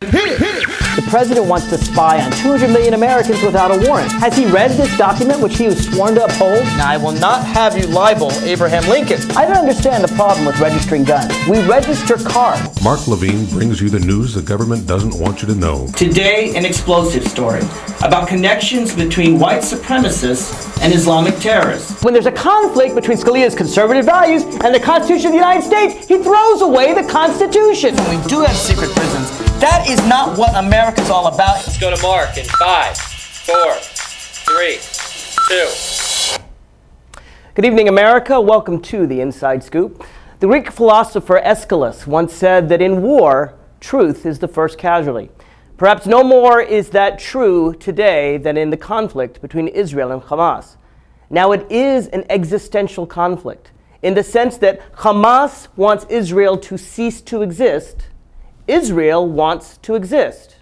The president wants to spy on 200 million Americans without a warrant. Has he read this document, which he was sworn to uphold? Now, I will not have you libel Abraham Lincoln. I don't understand the problem with registering guns. We register cars. Mark Levine brings you the news the government doesn't want you to know. Today, an explosive story about connections between white supremacists and Islamic terrorists. When there's a conflict between Scalia's conservative values and the Constitution of the United States, he throws away the Constitution. When we do have secret prisons, that is not what America's all about. Let's go to Mark in 5, 4, 3, 2. Good evening, America. Welcome to the Inside Scoop. The Greek philosopher Aeschylus once said that in war, truth is the first casualty. Perhaps no more is that true today than in the conflict between Israel and Hamas. Now, it is an existential conflict in the sense that Hamas wants Israel to cease to exist. Israel wants to exist.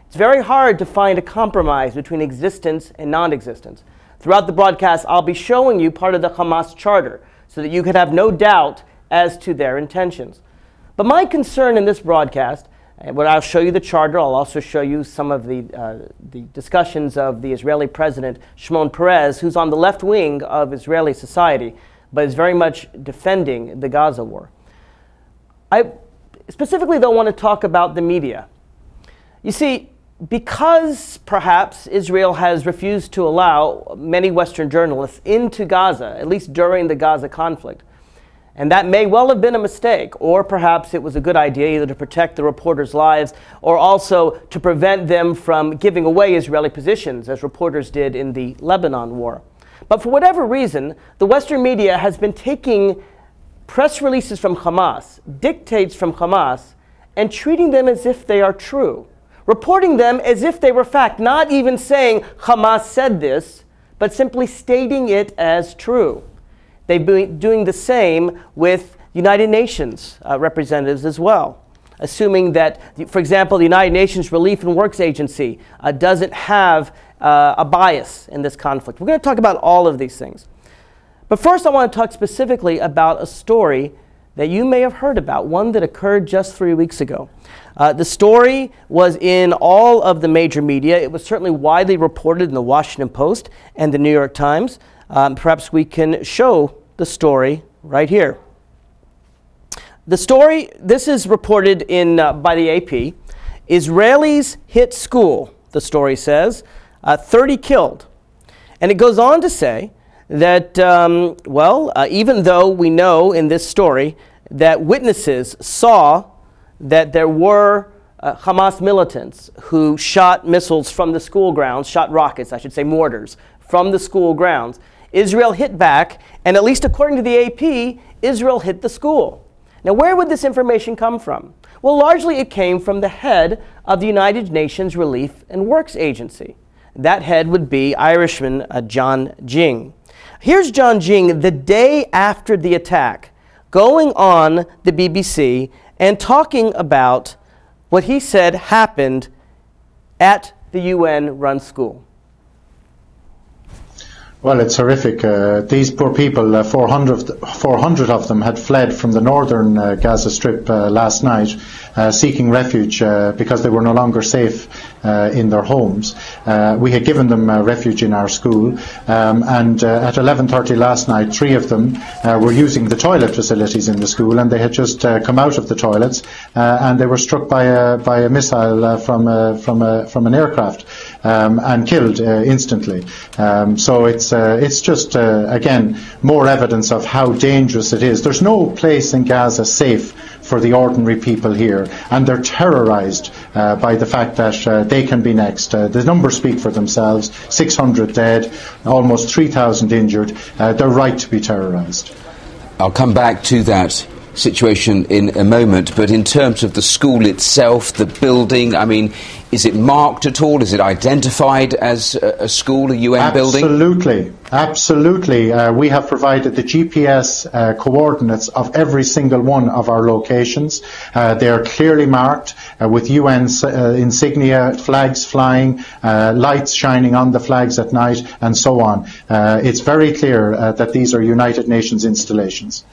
It's very hard to find a compromise between existence and non-existence. Throughout the broadcast, I'll be showing you part of the Hamas charter so that you could have no doubt as to their intentions. But my concern in this broadcast, when I'll show you the charter, I'll also show you some of the discussions of the Israeli president, Shimon Peres, who's on the left wing of Israeli society, but is very much defending the Gaza war. I specifically, though, want to talk about the media. You see, because perhaps Israel has refused to allow many Western journalists into Gaza, at least during the Gaza conflict, and that may well have been a mistake, or perhaps it was a good idea either to protect the reporters' lives or also to prevent them from giving away Israeli positions, as reporters did in the Lebanon war. But for whatever reason, the Western media has been taking press releases from Hamas, dictates from Hamas, and treating them as if they are true, reporting them as if they were fact, not even saying Hamas said this, but simply stating it as true. They've been doing the same with United Nations representatives as well, assuming that, for example, the United Nations Relief and Works Agency doesn't have a bias in this conflict. We're going to talk about all of these things. But first, I want to talk specifically about a story that you may have heard about, one that occurred just 3 weeks ago. The story was in all of the major media. It was certainly widely reported in the Washington Post and the New York Times. Perhaps we can show the story right here. The story, this is reported by the AP. Israelis hit school, the story says, 30 killed. And it goes on to say that, even though we know in this story that witnesses saw that there were Hamas militants who shot missiles from the school grounds, shot rockets, I should say mortars, from the school grounds, Israel hit back, and at least according to the AP, Israel hit the school. Now, where would this information come from? Well, largely it came from the head of the United Nations Relief and Works Agency. That head would be Irishman John Ging. Here's John Ging the day after the attack, going on the BBC and talking about what he said happened at the UN-run school. Well, it's horrific. These poor people, 400 of them had fled from the northern Gaza Strip last night, seeking refuge because they were no longer safe in their homes. We had given them refuge in our school, and at 11:30 last night, 3 of them were using the toilet facilities in the school, and they had just come out of the toilets, and they were struck by a missile from an aircraft and killed instantly. So it's just again more evidence of how dangerous it is. There's no place in Gaza safe for the ordinary people here, and they're terrorised by the fact that they can be next. The numbers speak for themselves: 600 dead, almost 3,000 injured. They're right to be terrorised. I'll come back to that situation in a moment, but in terms of the school itself, the building, I mean, is it marked at all? Is it identified as a school, a UN building? Absolutely. We have provided the GPS coordinates of every single one of our locations. They are clearly marked with UN insignia, flags flying, lights shining on the flags at night, and so on. It's very clear that these are United Nations installations.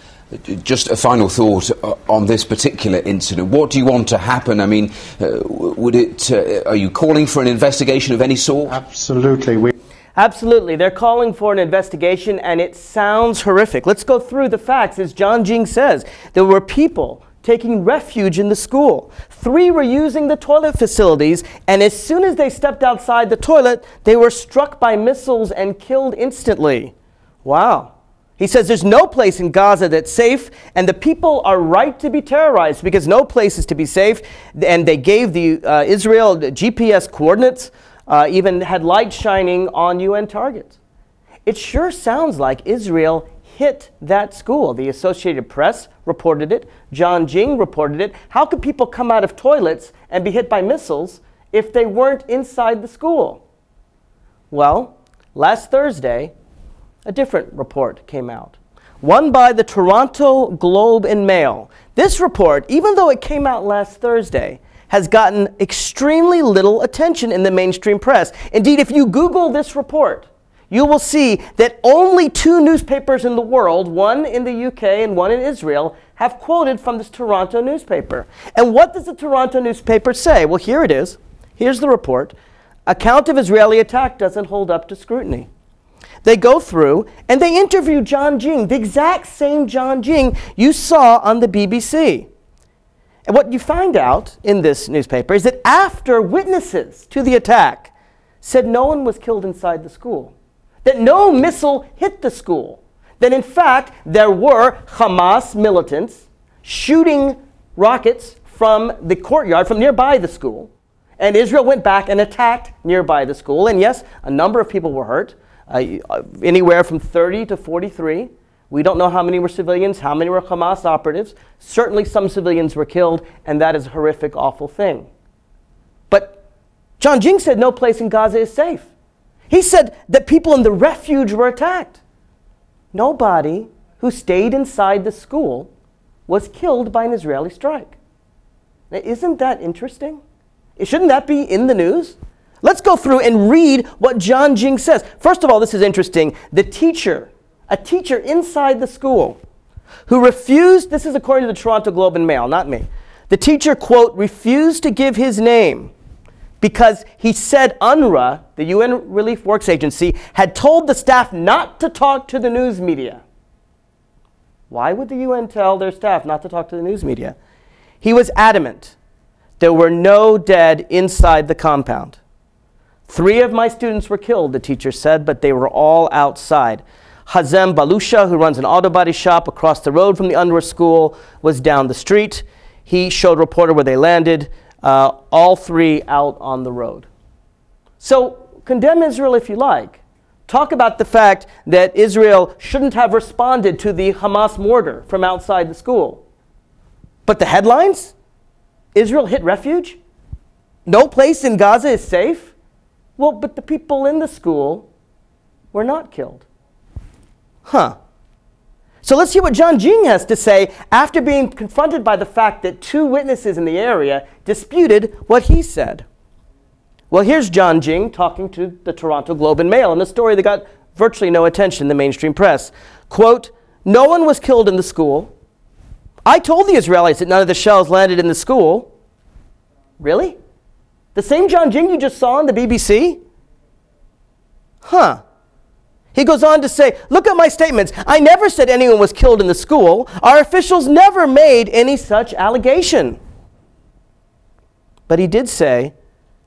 Just a final thought on this particular incident. What do you want to happen? I mean, are you calling for an investigation of any sort? Absolutely. Absolutely. They're calling for an investigation, and it sounds horrific. Let's go through the facts. As John Jing says, there were people taking refuge in the school. 3 were using the toilet facilities, and as soon as they stepped outside the toilet, they were struck by missiles and killed instantly. Wow. He says there's no place in Gaza that's safe, and the people are right to be terrorized because no place is to be safe. And they gave the Israel GPS coordinates, even had lights shining on UN targets. It sure sounds like Israel hit that school. The Associated Press reported it. John Jing reported it. How could people come out of toilets and be hit by missiles if they weren't inside the school? Well, last Thursday, a different report came out. One by the Toronto Globe and Mail. This report, even though it came out last Thursday, has gotten extremely little attention in the mainstream press. Indeed, if you Google this report, you will see that only 2 newspapers in the world, one in the UK and one in Israel, have quoted from this Toronto newspaper. And what does the Toronto newspaper say? Well, here it is. Here's the report. Account of Israeli attack doesn't hold up to scrutiny. They go through and they interview John Jing, the exact same John Jing you saw on the BBC. And what you find out in this newspaper is that after witnesses to the attack said no one was killed inside the school, that no missile hit the school, that in fact there were Hamas militants shooting rockets from the courtyard, from nearby the school, and Israel went back and attacked nearby the school, and yes, a number of people were hurt. Anywhere from 30 to 43. We don't know how many were civilians, how many were Hamas operatives. Certainly some civilians were killed, and that is a horrific, awful thing. But John Jing said no place in Gaza is safe. He said that people in the refuge were attacked. Nobody who stayed inside the school was killed by an Israeli strike. Now, isn't that interesting? Shouldn't that be in the news? Let's go through and read what John Jing says. First of all, this is interesting. The teacher, a teacher inside the school, who refused, this is according to the Toronto Globe and Mail, not me. The teacher, quote, refused to give his name because he said UNRWA, the UN Relief Works Agency, had told the staff not to talk to the news media. Why would the UN tell their staff not to talk to the news media? He was adamant. There were no dead inside the compound. 3 of my students were killed, the teacher said, but they were all outside. Hazem Balusha, who runs an auto body shop across the road from the UNRWA school, was down the street. He showed a reporter where they landed, all 3 out on the road. So condemn Israel if you like. Talk about the fact that Israel shouldn't have responded to the Hamas mortar from outside the school. But the headlines? Israel hit refuge? No place in Gaza is safe? Well, but the people in the school were not killed. Huh. So let's hear what John Jing has to say after being confronted by the fact that 2 witnesses in the area disputed what he said. Well, here's John Jing talking to the Toronto Globe and Mail in a story that got virtually no attention in the mainstream press. Quote, no one was killed in the school. I told the Israelis that none of the shells landed in the school. Really? The same John Jing you just saw on the BBC? Huh. He goes on to say, look at my statements. I never said anyone was killed in the school. Our officials never made any such allegation. But he did say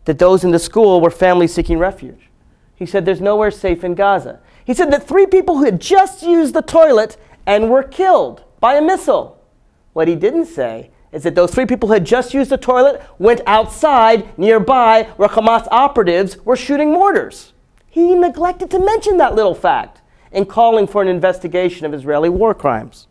that those in the school were families seeking refuge. He said there's nowhere safe in Gaza. He said that 3 people who had just used the toilet and were killed by a missile. What he didn't say is that those 3 people who had just used the toilet went outside nearby where Hamas operatives were shooting mortars. He neglected to mention that little fact in calling for an investigation of Israeli war crimes.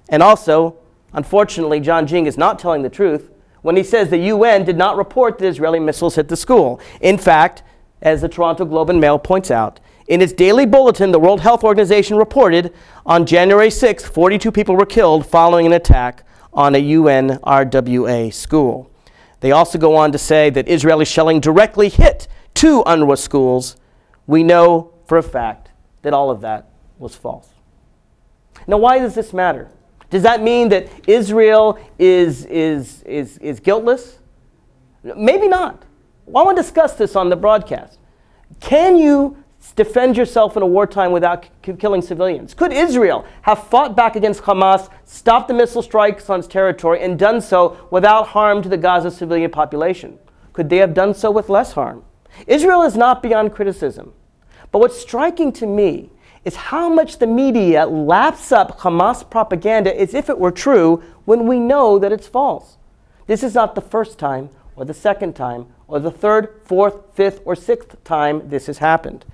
And also, unfortunately, John Jing is not telling the truth when he says the UN did not report that Israeli missiles hit the school. In fact, as the Toronto Globe and Mail points out, in its daily bulletin, the World Health Organization reported on January 6th, 42 people were killed following an attack on a UN RWA school. They also go on to say that Israeli shelling directly hit 2 UNRWA schools. We know for a fact that all of that was false. Now, why does this matter? Does that mean that Israel is guiltless? Maybe not. Well, I want to discuss this on the broadcast. Can you defend yourself in a wartime without killing civilians? Could Israel have fought back against Hamas, stopped the missile strikes on its territory, and done so without harm to the Gaza civilian population? Could they have done so with less harm? Israel is not beyond criticism. But what's striking to me is how much the media laps up Hamas propaganda as if it were true when we know that it's false. This is not the first time, or the second time, or the third, fourth, fifth, or sixth time this has happened.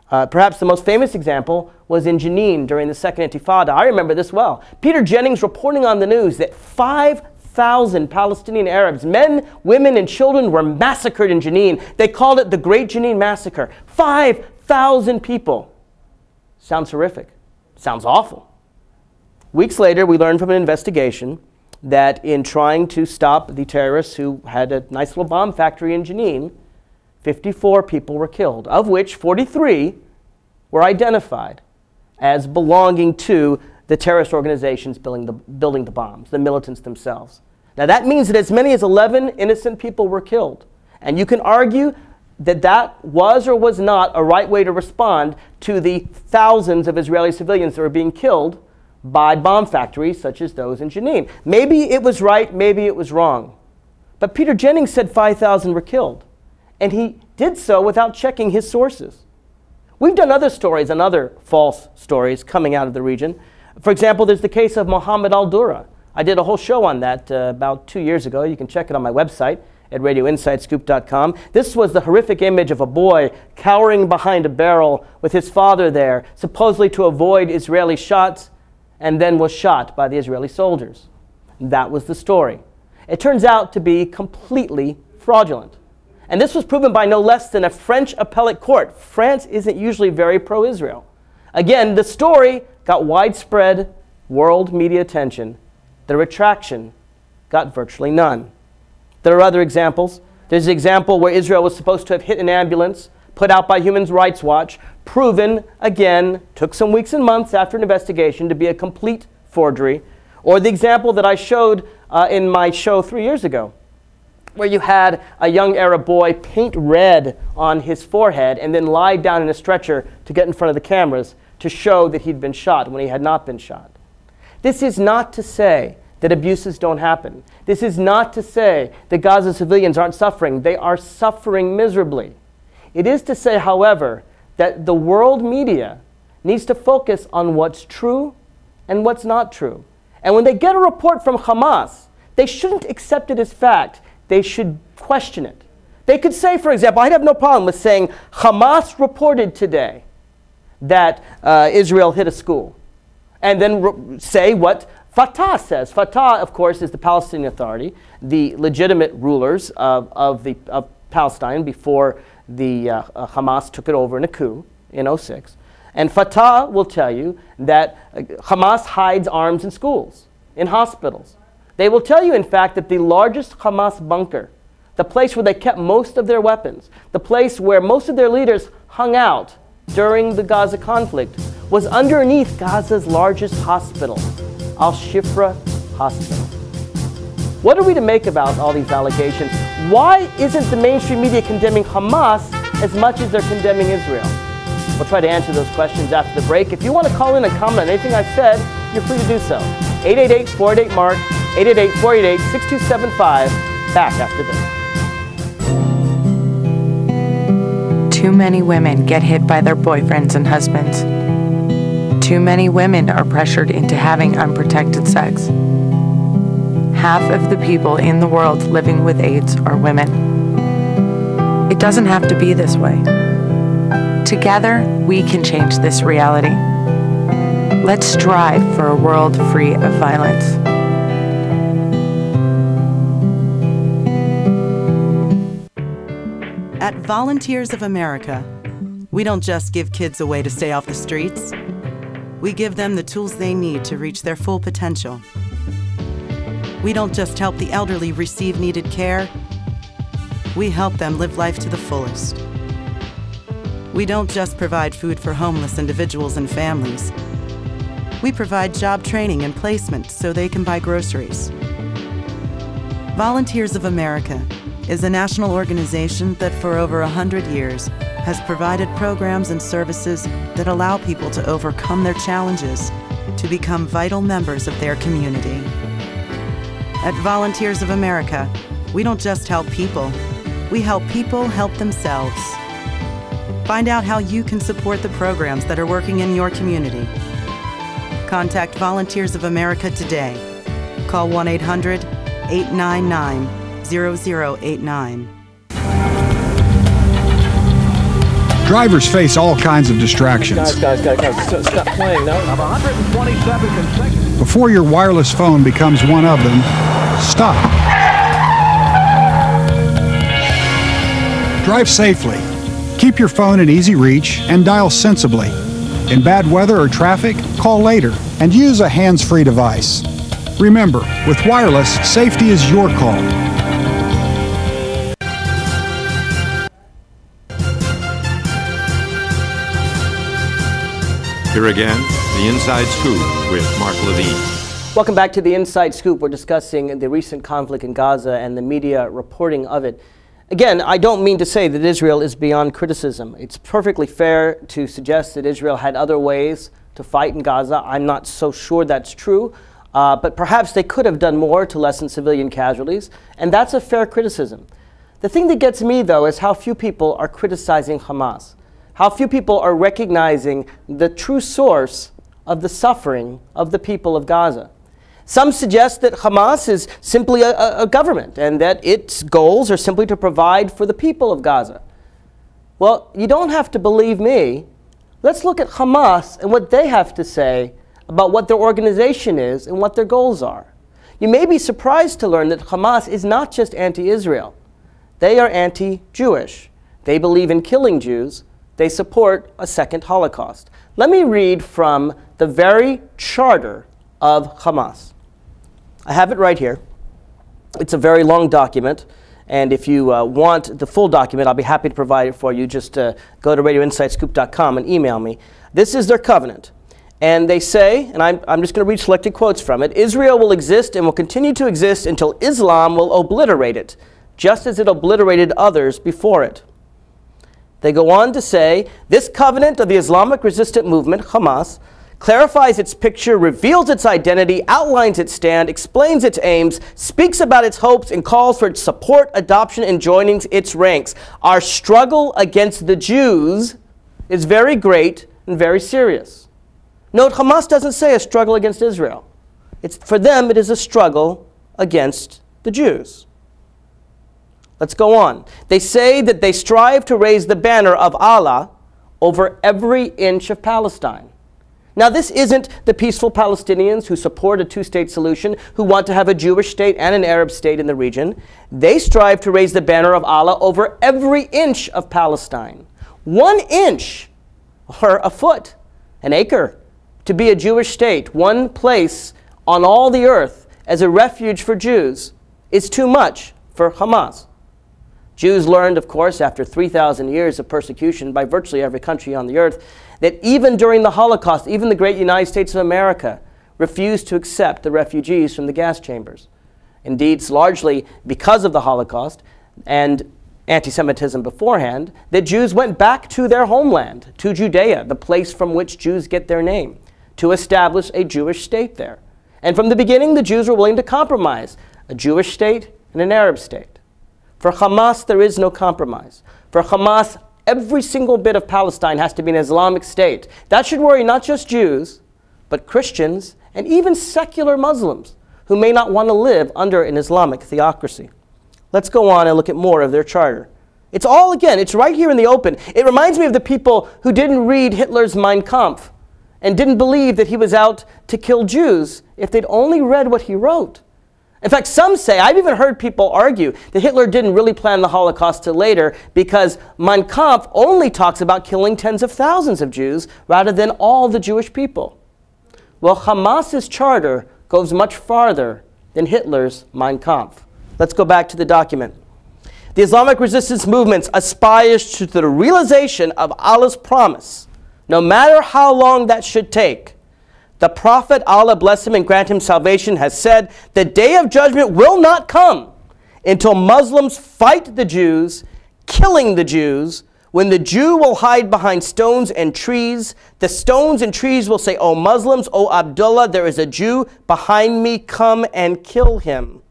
Perhaps the most famous example was in Jenin during the Second Intifada. I remember this well. Peter Jennings reporting on the news that 5,000 Palestinian Arabs, men, women, and children were massacred in Jenin. They called it the Great Jenin Massacre. 5,000 people. Sounds horrific. Sounds awful. Weeks later, we learned from an investigation that in trying to stop the terrorists who had a nice little bomb factory in Jenin, 54 people were killed, of which 43 were identified as belonging to the terrorist organizations building the bombs, the militants themselves. Now that means that as many as 11 innocent people were killed. And you can argue that that was or was not a right way to respond to the thousands of Israeli civilians that were being killed by bomb factories such as those in Jenin. Maybe it was right, maybe it was wrong. But Peter Jennings said 5,000 were killed. And he did so without checking his sources. We've done other stories and other false stories coming out of the region. For example, there's the case of Mohammed al-Dura. I did a whole show on that about 2 years ago. You can check it on my website at radioinsidescoop.com. This was the horrific image of a boy cowering behind a barrel with his father there, supposedly to avoid Israeli shots, and then was shot by the Israeli soldiers. That was the story. It turns out to be completely fraudulent. And this was proven by no less than a French appellate court. France isn't usually very pro-Israel. Again, the story got widespread world media attention. The retraction got virtually none. There are other examples. There's an example where Israel was supposed to have hit an ambulance put out by Human Rights Watch, proven, again, took some weeks and months after an investigation to be a complete forgery. Or the example that I showed in my show 3 years ago, where you had a young Arab boy paint red on his forehead and then lie down in a stretcher to get in front of the cameras to show that he'd been shot when he had not been shot. This is not to say that abuses don't happen. This is not to say that Gaza civilians aren't suffering. They are suffering miserably. It is to say, however, that the world media needs to focus on what's true and what's not true. And when they get a report from Hamas, they shouldn't accept it as fact. They should question it. They could say, for example, I'd have no problem with saying Hamas reported today that Israel hit a school, and then say what Fatah says. Fatah, of course, is the Palestinian Authority, the legitimate rulers of Palestine before the Hamas took it over in a coup in 2006. And Fatah will tell you that Hamas hides arms in schools, in hospitals. They will tell you, in fact, that the largest Hamas bunker, the place where they kept most of their weapons, the place where most of their leaders hung out during the Gaza conflict, was underneath Gaza's largest hospital, Al-Shifra Hospital. What are we to make about all these allegations? Why isn't the mainstream media condemning Hamas as much as they're condemning Israel? We'll try to answer those questions after the break. If you want to call in and comment on anything I've said, you're free to do so. 888-488-MARK, 888-488-6275. Back after this. Too many women get hit by their boyfriends and husbands. Too many women are pressured into having unprotected sex. Half of the people in the world living with AIDS are women. It doesn't have to be this way. Together, we can change this reality. Let's strive for a world free of violence. At Volunteers of America, we don't just give kids a way to stay off the streets. We give them the tools they need to reach their full potential. We don't just help the elderly receive needed care. We help them live life to the fullest. We don't just provide food for homeless individuals and families. We provide job training and placement so they can buy groceries. Volunteers of America is a national organization that for over 100 years has provided programs and services that allow people to overcome their challenges to become vital members of their community. At Volunteers of America, we don't just help people, we help people help themselves. Find out how you can support the programs that are working in your community. Contact Volunteers of America today. Call 1-800-899-0089. Drivers face all kinds of distractions. Guys, stop playing. No. Of 127 consecutive. Before your wireless phone becomes one of them, stop. Drive safely. Keep your phone in easy reach and dial sensibly. In bad weather or traffic, call later and use a hands-free device. Remember, with wireless, safety is your call. Here again, the Inside Scoop with Mark Levine. Welcome back to the Inside Scoop. We're discussing the recent conflict in Gaza and the media reporting of it. Again, I don't mean to say that Israel is beyond criticism. It's perfectly fair to suggest that Israel had other ways to fight in Gaza. I'm not so sure that's true, but perhaps they could have done more to lessen civilian casualties, and that's a fair criticism. The thing that gets me, though, is how few people are criticizing Hamas. How few people are recognizing the true source of the suffering of the people of Gaza. Some suggest that Hamas is simply a government and that its goals are simply to provide for the people of Gaza. Well, you don't have to believe me. Let's look at Hamas and what they have to say about what their organization is and what their goals are. You may be surprised to learn that Hamas is not just anti-Israel. They are anti-Jewish. They believe in killing Jews. They support a second Holocaust. Let me read from the very charter of Hamas. I have it right here. It's a very long document, and if you want the full document, I'll be happy to provide it for you. Just go to radioinsidescoop.com and email me. This is their covenant. And they say, and I'm just going to read selected quotes from it, Israel will exist and will continue to exist until Islam will obliterate it, just as it obliterated others before it. They go on to say, this covenant of the Islamic resistant movement, Hamas, clarifies its picture, reveals its identity, outlines its stand, explains its aims, speaks about its hopes, and calls for its support, adoption, and joining its ranks. Our struggle against the Jews is very great and very serious. Note, Hamas doesn't say a struggle against Israel. For them, it is a struggle against the Jews. Let's go on. They say that they strive to raise the banner of Allah over every inch of Palestine. Now, this isn't the peaceful Palestinians who support a two-state solution, who want to have a Jewish state and an Arab state in the region. They strive to raise the banner of Allah over every inch of Palestine. 1 inch, or a foot, an acre, to be a Jewish state, one place on all the earth as a refuge for Jews, is too much for Hamas. Jews learned, of course, after 3,000 years of persecution by virtually every country on the earth, that even during the Holocaust, even the great United States of America refused to accept the refugees from the gas chambers. Indeed, it's largely because of the Holocaust and anti-Semitism beforehand that Jews went back to their homeland, to Judea, the place from which Jews get their name, to establish a Jewish state there. And from the beginning, the Jews were willing to compromise a Jewish state and an Arab state. For Hamas, there is no compromise. For Hamas, every single bit of Palestine has to be an Islamic state. That should worry not just Jews, but Christians and even secular Muslims who may not want to live under an Islamic theocracy. Let's go on and look at more of their charter. It's all, again, it's right here in the open. It reminds me of the people who didn't read Hitler's Mein Kampf and didn't believe that he was out to kill Jews if they'd only read what he wrote. In fact, some say, I've even heard people argue that Hitler didn't really plan the Holocaust till later because Mein Kampf only talks about killing tens of thousands of Jews rather than all the Jewish people. Well, Hamas's charter goes much farther than Hitler's Mein Kampf. Let's go back to the document. The Islamic resistance movement aspires to the realization of Allah's promise, no matter how long that should take, The prophet, Allah bless him and grant him salvation, has said, the day of judgment will not come until Muslims fight the Jews, killing the Jews. When the Jew will hide behind stones and trees, the stones and trees will say, O Muslims, O Abdullah, there is a Jew behind me, come and kill him.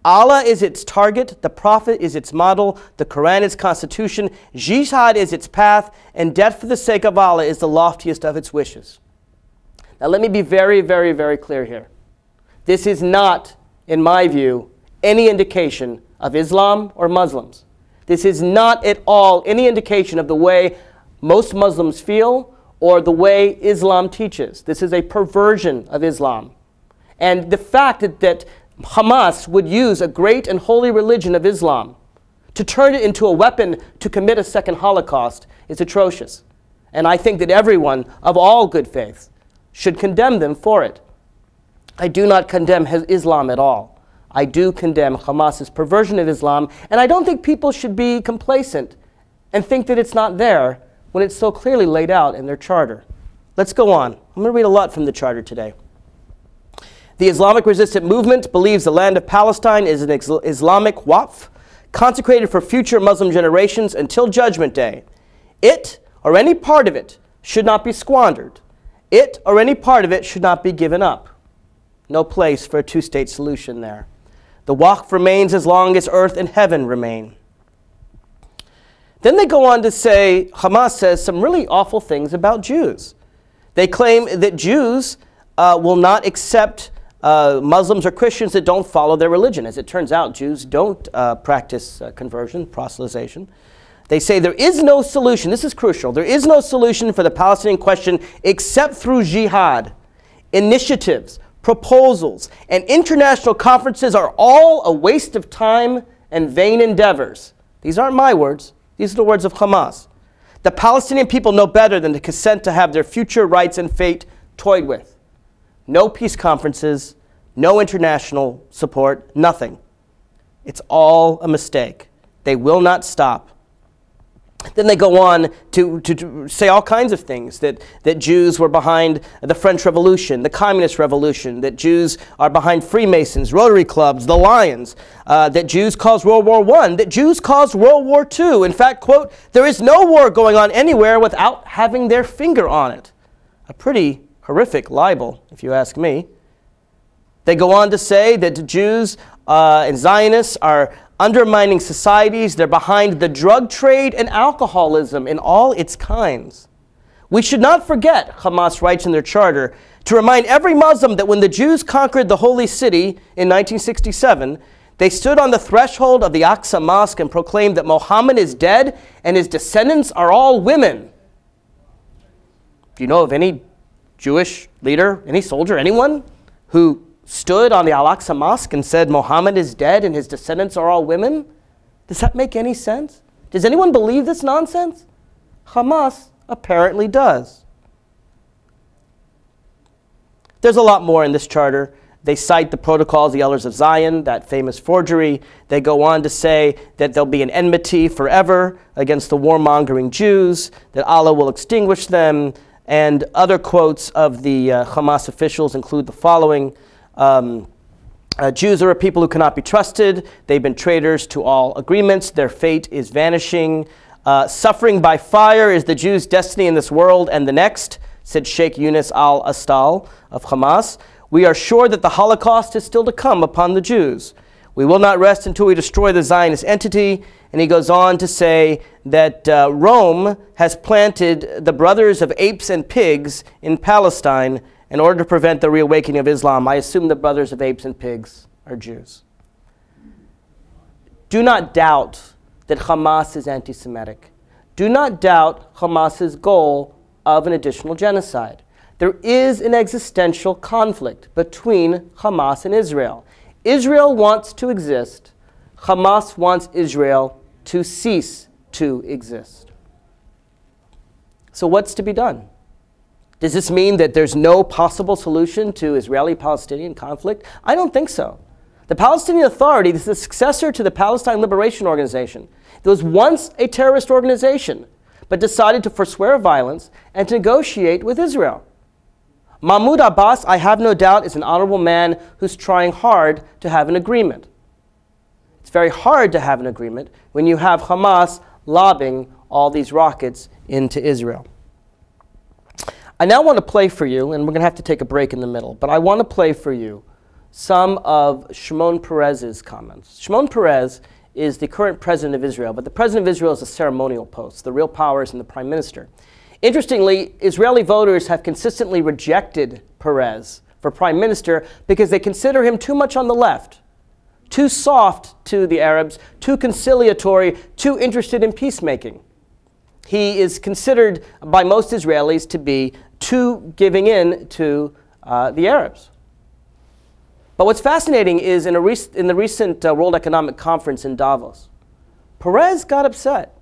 Allah is its target, the Prophet is its model, the Quran is constitution, jihad is its path, and death for the sake of Allah is the loftiest of its wishes. Now let me be very, very, very clear here. This is not, in my view, any indication of Islam or Muslims. This is not at all any indication of the way most Muslims feel or the way Islam teaches. This is a perversion of Islam. And the fact that Hamas would use a great and holy religion of Islam to turn it into a weapon to commit a second Holocaust is atrocious. And I think that everyone of all good faiths should condemn them for it. I do not condemn Islam at all. I do condemn Hamas's perversion of Islam, and I don't think people should be complacent and think that it's not there when it's so clearly laid out in their charter. Let's go on. I'm going to read a lot from the charter today. The Islamic Resistance Movement believes the land of Palestine is an Islamic waqf, consecrated for future Muslim generations until Judgment Day. It, or any part of it, should not be squandered. It, or any part of it, should not be given up. No place for a two-state solution there. The waqf remains as long as earth and heaven remain. Then they go on to say, Hamas says some really awful things about Jews. They claim that Jews will not accept Muslims or Christians that don't follow their religion. As it turns out, Jews don't practice conversion, proselytization. They say there is no solution, this is crucial, there is no solution for the Palestinian question except through jihad. Initiatives, proposals, and international conferences are all a waste of time and vain endeavors. These aren't my words. These are the words of Hamas. The Palestinian people know better than to consent to have their future rights and fate toyed with. No peace conferences, no international support, nothing. It's all a mistake. They will not stop. Then they go on to say all kinds of things, that Jews were behind the French Revolution, the Communist Revolution, that Jews are behind Freemasons, Rotary Clubs, the Lions, that Jews caused World War I, that Jews caused World War II. In fact, quote, there is no war going on anywhere without having their finger on it. A pretty horrific libel, if you ask me. They go on to say that Jews and Zionists are undermining societies. They're behind the drug trade and alcoholism in all its kinds. We should not forget, Hamas writes in their charter, to remind every Muslim that when the Jews conquered the Holy City in 1967, they stood on the threshold of the Aqsa Mosque and proclaimed that Muhammad is dead and his descendants are all women. Do you know of any Jewish leader, any soldier, anyone who stood on the Al-Aqsa Mosque and said Muhammad is dead and his descendants are all women? Does that make any sense? Does anyone believe this nonsense? Hamas apparently does. There's a lot more in this charter. They cite the protocols, the Elders of Zion, that famous forgery. They go on to say that there'll be an enmity forever against the warmongering Jews, that Allah will extinguish them, and other quotes of the Hamas officials include the following. Jews are a people who cannot be trusted. They've been traitors to all agreements. Their fate is vanishing. Suffering by fire is the Jews' destiny in this world and the next, said Sheikh Yunus al-Astal of Hamas. We are sure that the Holocaust is still to come upon the Jews. We will not rest until we destroy the Zionist entity. And he goes on to say that Rome has planted the brothers of apes and pigs in Palestine in order to prevent the reawakening of Islam. I assume the brothers of apes and pigs are Jews. Do not doubt that Hamas is anti-Semitic. Do not doubt Hamas's goal of an additional genocide. There is an existential conflict between Hamas and Israel. Israel wants to exist. Hamas wants Israel to cease to exist. So what's to be done? Does this mean that there's no possible solution to Israeli-Palestinian conflict? I don't think so. The Palestinian Authority is the successor to the Palestine Liberation Organization. It was once a terrorist organization, but decided to forswear violence and to negotiate with Israel. Mahmoud Abbas, I have no doubt, is an honorable man who's trying hard to have an agreement. It's very hard to have an agreement when you have Hamas lobbing all these rockets into Israel. I now want to play for you, and we're going to have to take a break in the middle, but I want to play for you some of Shimon Peres's comments. Shimon Peres is the current president of Israel, but the president of Israel is a ceremonial post. The real power is in the prime minister. Interestingly, Israeli voters have consistently rejected Peres for prime minister because they consider him too much on the left, too soft to the Arabs, too conciliatory, too interested in peacemaking. He is considered by most Israelis to be too giving in to the Arabs. But what's fascinating is in the recent World Economic Conference in Davos, Peres got upset.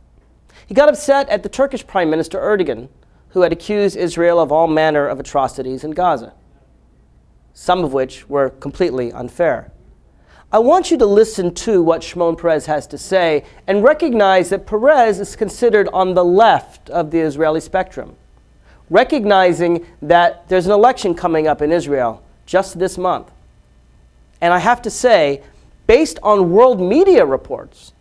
He got upset at the Turkish Prime Minister Erdogan, who had accused Israel of all manner of atrocities in Gaza, some of which were completely unfair. I want you to listen to what Shimon Peres has to say and recognize that Peres is considered on the left of the Israeli spectrum, recognizing that there's an election coming up in Israel just this month. And I have to say, based on world media reports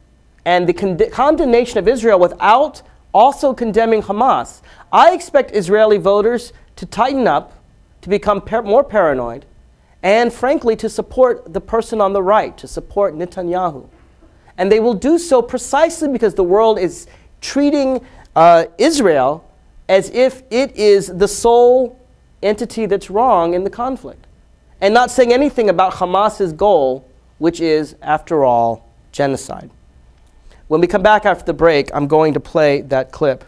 and the condemnation of Israel without also condemning Hamas, I expect Israeli voters to tighten up, to become more paranoid, and frankly to support the person on the right, to support Netanyahu. And they will do so precisely because the world is treating Israel as if it is the sole entity that's wrong in the conflict, and not saying anything about Hamas's goal, which is, after all, genocide. When we come back after the break, I'm going to play that clip.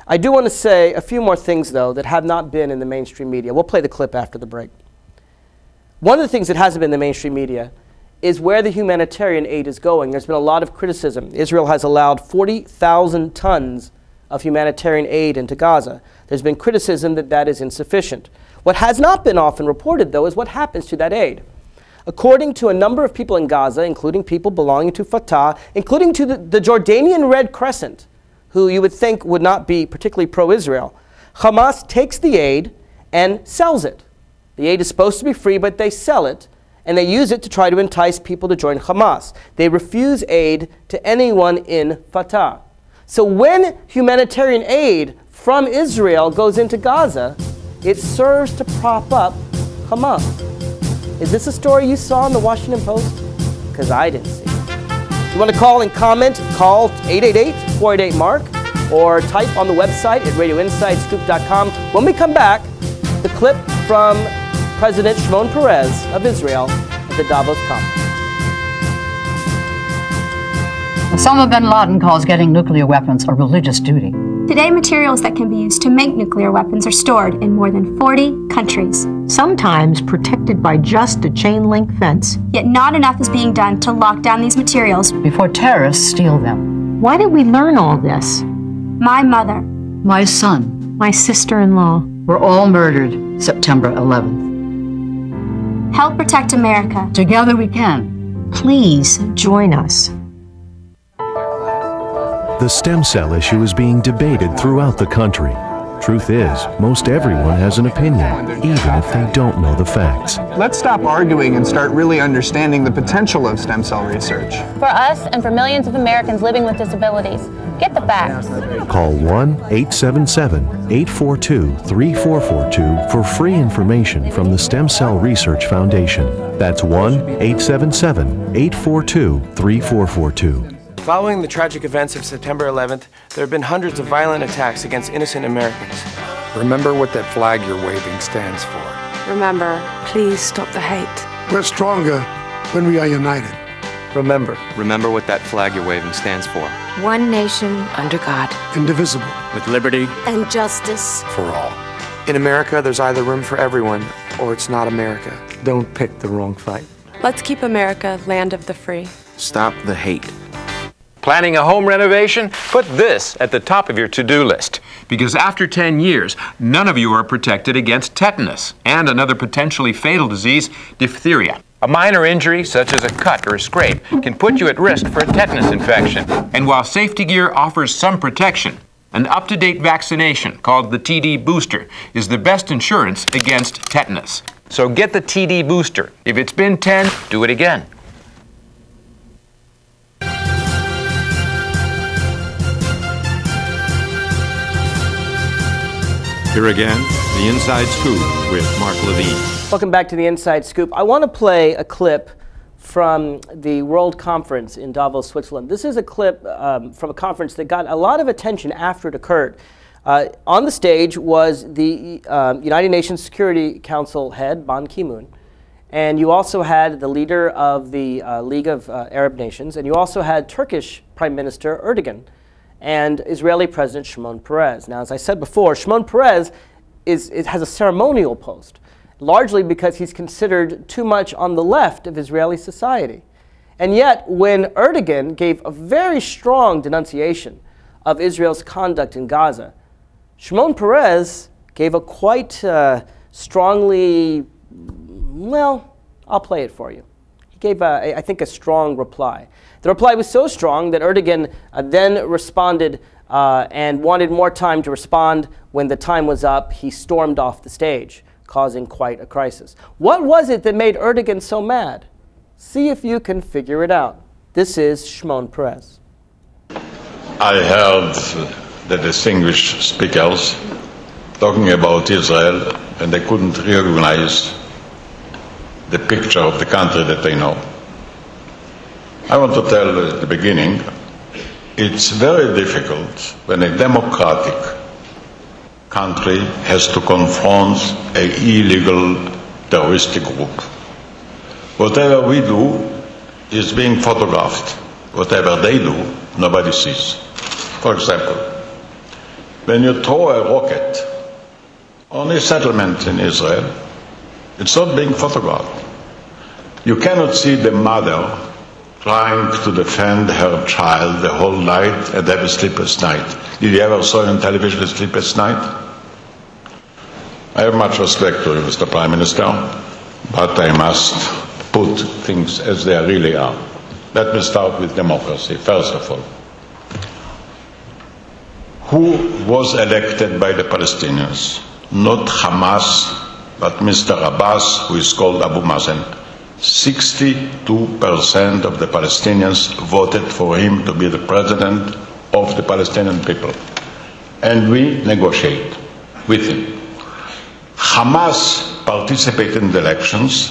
I do want to say a few more things, though, that have not been in the mainstream media. We'll play the clip after the break. One of the things that hasn't been in the mainstream media is where the humanitarian aid is going. There's been a lot of criticism. Israel has allowed 40,000 tons of humanitarian aid into Gaza. There's been criticism that that is insufficient. What has not been often reported, though, is what happens to that aid. According to a number of people in Gaza, including people belonging to Fatah, including to the Jordanian Red Crescent, who you would think would not be particularly pro-Israel, Hamas takes the aid and sells it. The aid is supposed to be free, but they sell it, and they use it to try to entice people to join Hamas. They refuse aid to anyone in Fatah. So when humanitarian aid from Israel goes into Gaza, it serves to prop up Hamas. Is this a story you saw in the Washington Post? Because I didn't see it. You want to call and comment? Call 888-488-MARK or type on the website at radioinsidescoop.com. When we come back, the clip from President Shimon Peres of Israel at the Davos conference. Osama bin Laden calls getting nuclear weapons a religious duty. Today, materials that can be used to make nuclear weapons are stored in more than 40 countries. Sometimes protected by just a chain-link fence. Yet not enough is being done to lock down these materials before terrorists steal them. Why did we learn all this? My mother, my son, my sister-in-law were all murdered September 11th. Help protect America. Together we can. Please join us. The stem cell issue is being debated throughout the country. Truth is, most everyone has an opinion, even if they don't know the facts. Let's stop arguing and start really understanding the potential of stem cell research. For us and for millions of Americans living with disabilities, get the facts. Call 1-877-842-3442 for free information from the Stem Cell Research Foundation. That's 1-877-842-3442. Following the tragic events of September 11th, there have been hundreds of violent attacks against innocent Americans. Remember what that flag you're waving stands for. Remember, please stop the hate. We're stronger when we are united. Remember what that flag you're waving stands for. One nation under God. Indivisible. With liberty and justice for all. In America, there's either room for everyone, or it's not America. Don't pick the wrong fight. Let's keep America land of the free. Stop the hate. Planning a home renovation? Put this at the top of your to-do list. Because after 10 years, none of you are protected against tetanus and another potentially fatal disease, diphtheria. A minor injury, such as a cut or a scrape, can put you at risk for a tetanus infection. And while safety gear offers some protection, An up-to-date vaccination called the TD booster is the best insurance against tetanus. So get the TD booster. If it's been 10, do it again. Here again, the Inside Scoop with Mark Levine. Welcome back to the Inside Scoop. I want to play a clip from the World Conference in Davos, Switzerland. This is a clip from a conference that got a lot of attention after it occurred. On the stage was the United Nations Security Council head, Ban Ki-moon, and you also had the leader of the League of Arab Nations, and you also had Turkish Prime Minister Erdogan and Israeli President Shimon Peres. Now, as I said before, Shimon Peres has a ceremonial post, largely because he's considered too much on the left of Israeli society. And yet, when Erdogan gave a very strong denunciation of Israel's conduct in Gaza, Shimon Peres gave a quite strongly, well, I'll play it for you. He gave, I think, a strong reply. The reply was so strong that Erdogan then responded and wanted more time to respond. When the time was up, he stormed off the stage, causing quite a crisis. What was it that made Erdogan so mad? See if you can figure it out. This is Shimon Peres. I heard the distinguished speakers talking about Israel, and they couldn't recognize the picture of the country that they know. I want to tell at the beginning, it's very difficult when a democratic country has to confront an illegal terroristic group. Whatever we do is being photographed. Whatever they do, nobody sees. For example, when you throw a rocket on a settlement in Israel, it's not being photographed. You cannot see the mother trying to defend her child the whole night and have a sleepless night. Did you ever saw on television a sleepless night? I have much respect for you, Mr. Prime Minister, but I must put things as they really are. Let me start with democracy, first of all. Who was elected by the Palestinians? Not Hamas, but Mr. Abbas, who is called Abu Mazen. 62% of the Palestinians voted for him to be the president of the Palestinian people. And we negotiate with him. Hamas participated in the elections,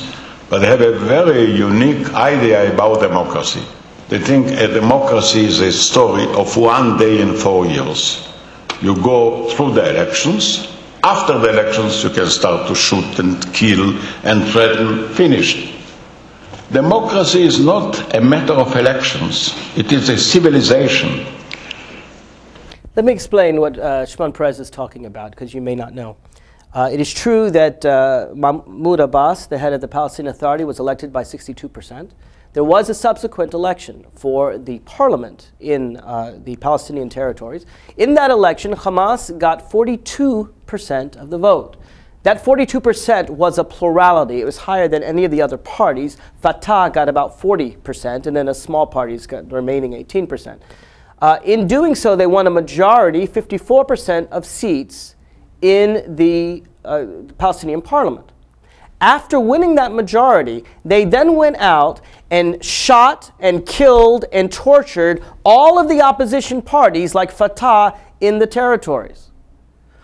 but they have a very unique idea about democracy. They think a democracy is a story of 1 day in 4 years. You go through the elections. After the elections, you can start to shoot and kill and threaten. Finished. Democracy is not a matter of elections. It is a civilization. Let me explain what Shimon Peres is talking about, because you may not know. It is true that Mahmoud Abbas, the head of the Palestinian Authority, was elected by 62%. There was a subsequent election for the parliament in the Palestinian territories. In that election, Hamas got 42% of the vote. That 42% was a plurality. It was higher than any of the other parties. Fatah got about 40%, and then a small parties got the remaining 18%. In doing so, they won a majority, 54% of seats in the Palestinian parliament. After winning that majority, they then went out and shot and killed and tortured all of the opposition parties like Fatah in the territories.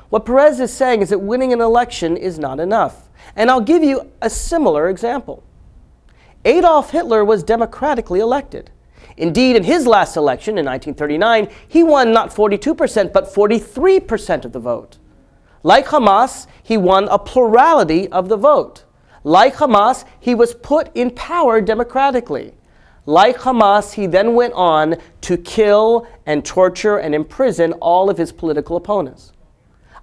What Peres is saying is that winning an election is not enough. And I'll give you a similar example. Adolf Hitler was democratically elected. Indeed, in his last election in 1939, he won not 42%, but 43% of the vote. Like Hamas, he won a plurality of the vote. Like Hamas, he was put in power democratically. Like Hamas, he then went on to kill and torture and imprison all of his political opponents.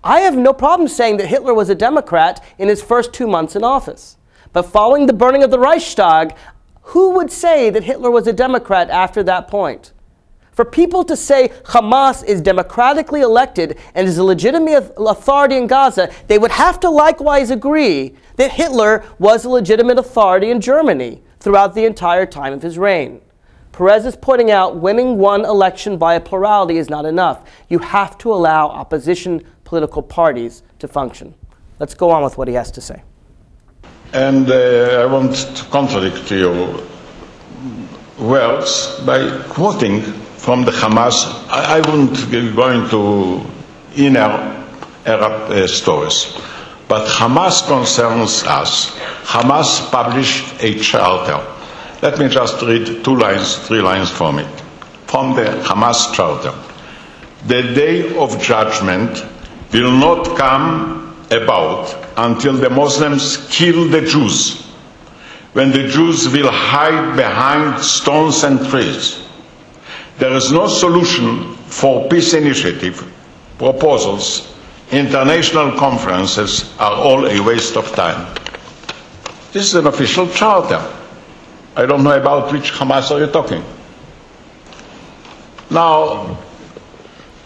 I have no problem saying that Hitler was a Democrat in his first 2 months in office. But following the burning of the Reichstag, who would say that Hitler was a Democrat after that point? For people to say Hamas is democratically elected and is a legitimate authority in Gaza, they would have to likewise agree that Hitler was a legitimate authority in Germany throughout the entire time of his reign. Perez is pointing out winning one election by a plurality is not enough. You have to allow opposition political parties to function. Let's go on with what he has to say. And I want to contradict your words by quoting from the Hamas. I wouldn't go into inner Arab stories, but Hamas concerns us. Hamas published a charter. Let me just read 2 lines, 3 lines from it. From the Hamas charter. The day of judgment will not come about until the Muslims kill the Jews, when the Jews will hide behind stones and trees. There is no solution for peace initiative, proposals, international conferences are all a waste of time. This is an official charter. I don't know about which Hamas are you talking. Now,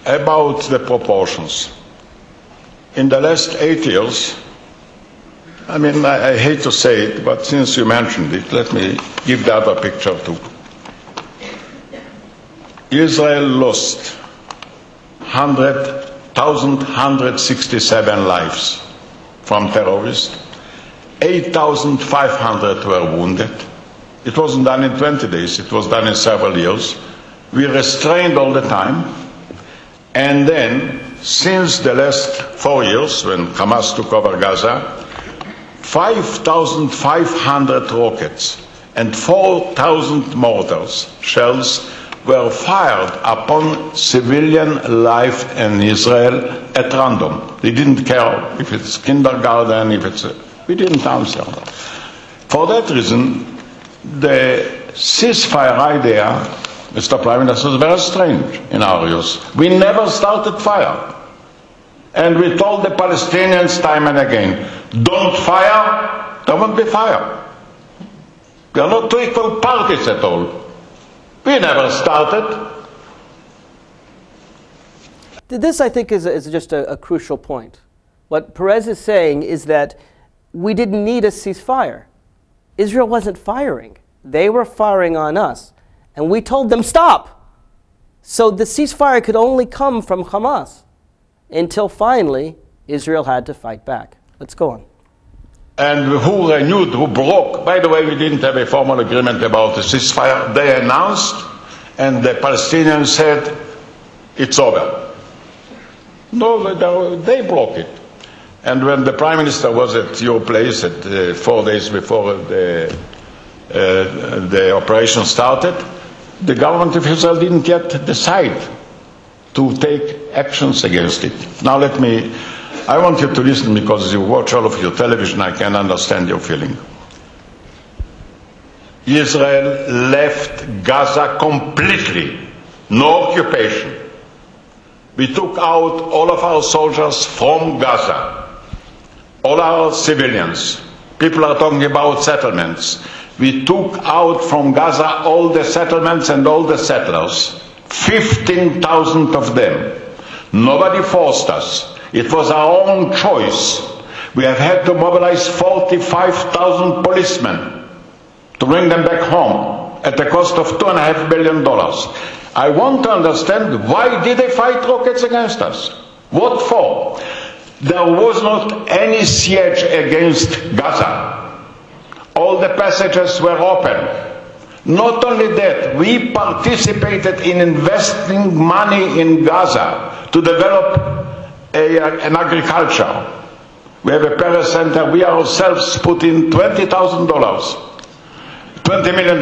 about the proportions. In the last 8 years, I mean, I hate to say it, but since you mentioned it, let me give the other picture too. Israel lost 1,167 lives from terrorists. 8,500 were wounded. It wasn't done in 20 days, it was done in several years. We restrained all the time. And then, since the last 4 years, when Hamas took over Gaza, 5,500 rockets and 4,000 mortars, shells, were fired upon civilian life in Israel at random. They didn't care if it's kindergarten, if it's... we didn't answer. For that reason, the ceasefire idea, Mr. Prime Minister, is very strange in our views. We never started fire. And we told the Palestinians time and again, don't fire, there won't be fire. We are not two equal parties at all. We never started. This, I think, is just a crucial point. What Perez is saying is that we didn't need a ceasefire. Israel wasn't firing. They were firing on us. And we told them, stop! So the ceasefire could only come from Hamas until finally Israel had to fight back. Let's go on. And who renewed, who broke. By the way, we didn't have a formal agreement about the ceasefire. They announced, and the Palestinians said, it's over. No, they broke it. And when the Prime Minister was at your place 4 days before the operation started, the government of Israel didn't yet decide to take actions against it. Now I want you to listen, because you watch all of your television, I can understand your feeling. Israel left Gaza completely, no occupation. We took out all of our soldiers from Gaza, all our civilians. People are talking about settlements. We took out from Gaza all the settlements and all the settlers, 15,000 of them. Nobody forced us. It was our own choice. We have had to mobilize 45,000 policemen to bring them back home at the cost of $2.5 billion. I want to understand, why did they fight rockets against us? What for? There was not any siege against Gaza. All the passages were open. Not only that, we participated in investing money in Gaza to develop an agriculture. We have a Paris Center. We ourselves put in $20 million,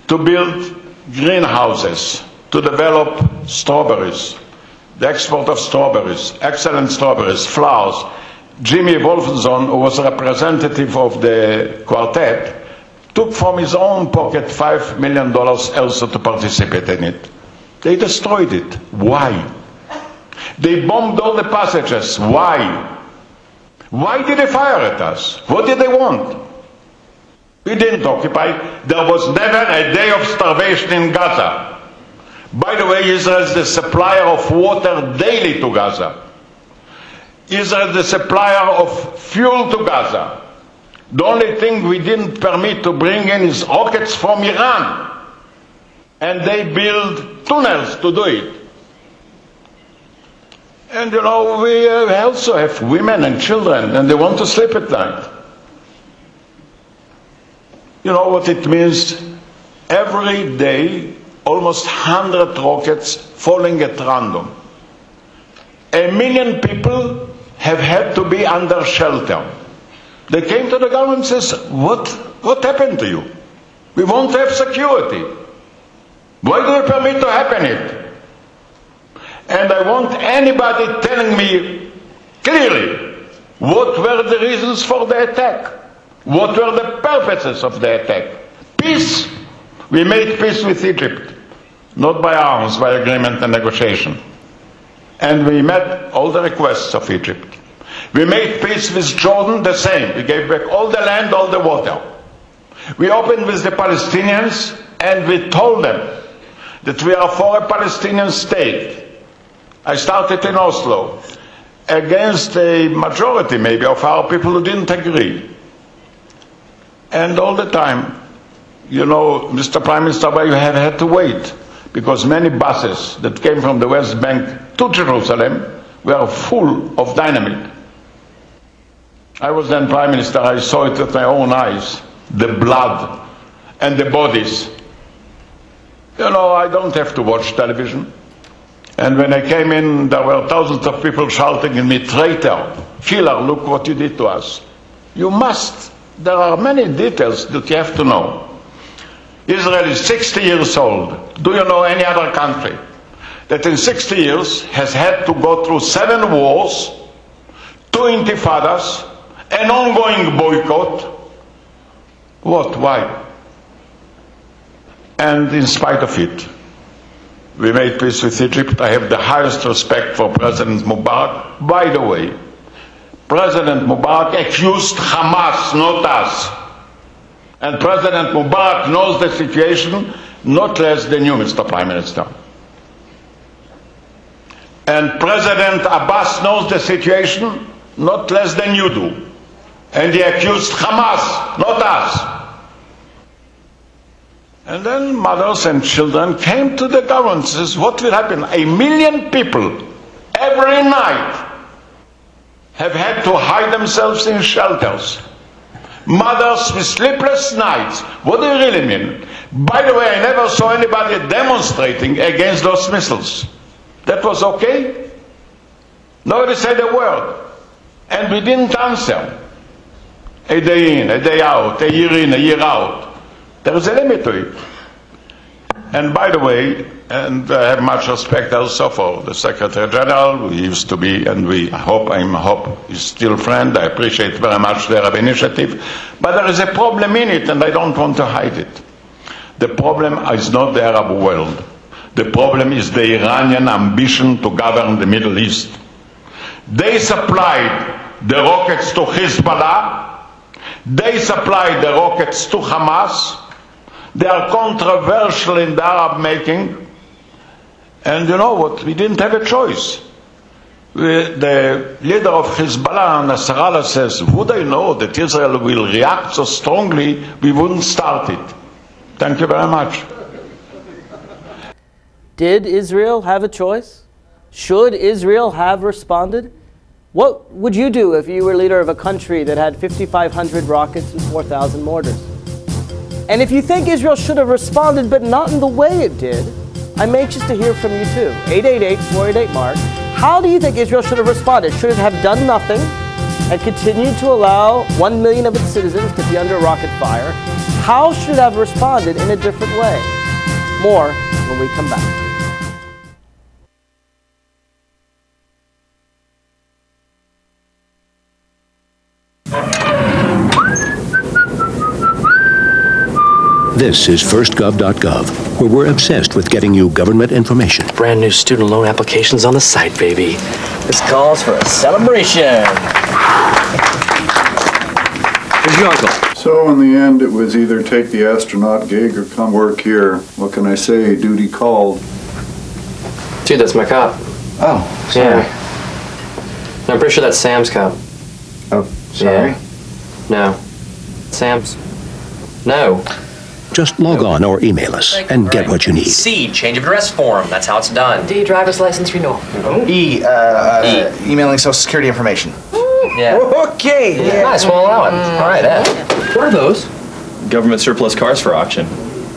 to build greenhouses, to develop strawberries, the export of strawberries, excellent strawberries, flowers. Jimmy Wolfensohn, who was a representative of the quartet, took from his own pocket $5 million also to participate in it. They destroyed it. Why? They bombed all the passages. Why? Why did they fire at us? What did they want? We didn't occupy. There was never a day of starvation in Gaza. By the way, Israel is the supplier of water daily to Gaza. Israel is the supplier of fuel to Gaza. The only thing we didn't permit to bring in is rockets from Iran. and they build tunnels to do it. And you know, we also have women and children, and they want to sleep at night. You know what it means? Every day, almost 100 rockets falling at random. 1 million people have had to be under shelter. They came to the government and says, what happened to you? We want to have security. Why do you permit to happen it? And I want anybody telling me clearly what were the reasons for the attack? What were the purposes of the attack? Peace. We made peace with Egypt. Not by arms, by agreement and negotiation. And we met all the requests of Egypt. We made peace with Jordan, the same. We gave back all the land, all the water. We opened with the Palestinians and we told them that we are for a Palestinian state. I started in Oslo against a majority maybe of our people who didn't agree. And all the time, you know, Mr. Prime Minister, you have had to wait because many buses that came from the West Bank to Jerusalem were full of dynamite. I was then Prime Minister, I saw it with my own eyes, the blood and the bodies. You know, I don't have to watch television. And when I came in, there were thousands of people shouting at me, traitor, killer, look what you did to us. You must. There are many details that you have to know. Israel is 60 years old. Do you know any other country that in 60 years has had to go through 7 wars, 2 intifadas, an ongoing boycott? What? Why? And in spite of it, we made peace with Egypt. I have the highest respect for President Mubarak. By the way, President Mubarak accused Hamas, not us. And President Mubarak knows the situation not less than you, Mr. Prime Minister. And President Abbas knows the situation not less than you do. And he accused Hamas, not us. And then mothers and children came to the government and says, what will happen? 1 million people every night have had to hide themselves in shelters. Mothers with sleepless nights. What do you really mean? By the way, I never saw anybody demonstrating against those missiles. That was okay? Nobody said a word. And we didn't answer. A day in, a day out, a year in, a year out. There is a limit to it. And by the way, and I have much respect also for the Secretary General, who used to be, and I hope is still a friend. I appreciate very much the Arab initiative. But there is a problem in it, and I don't want to hide it. The problem is not the Arab world. The problem is the Iranian ambition to govern the Middle East. They supplied the rockets to Hezbollah. They supplied the rockets to Hamas. They are controversial in the Arab making. And you know what? We didn't have a choice. The leader of Hezbollah, Nasrallah, says, would I know that Israel will react so strongly, we wouldn't start it. Thank you very much. Did Israel have a choice? Should Israel have responded? What would you do if you were leader of a country that had 5,500 rockets and 4,000 mortars? And if you think Israel should have responded, but not in the way it did, I'm anxious to hear from you too. 888-488-MARK. How do you think Israel should have responded? Should it have done nothing and continued to allow 1 million of its citizens to be under rocket fire? How should it have responded in a different way? More when we come back. This is firstgov.gov, where we're obsessed with getting you government information. Brand new student loan applications on the site, baby. This calls for a celebration. Where's your uncle? So in the end, it was either take the astronaut gig or come work here. What can I say? Duty called. Dude, that's my cop. Oh, sorry. Yeah. No, I'm pretty sure that's Sam's cop. Oh, sorry. Yeah. No. Sam's. No. Just log on or email us and get what you need. C, change of address form. That's how it's done. D, driver's license renewal. E, emailing Social Security information. Yeah. Okay. Yeah. Nice, we'll allow it. All right, Ed. What are those? Government surplus cars for auction.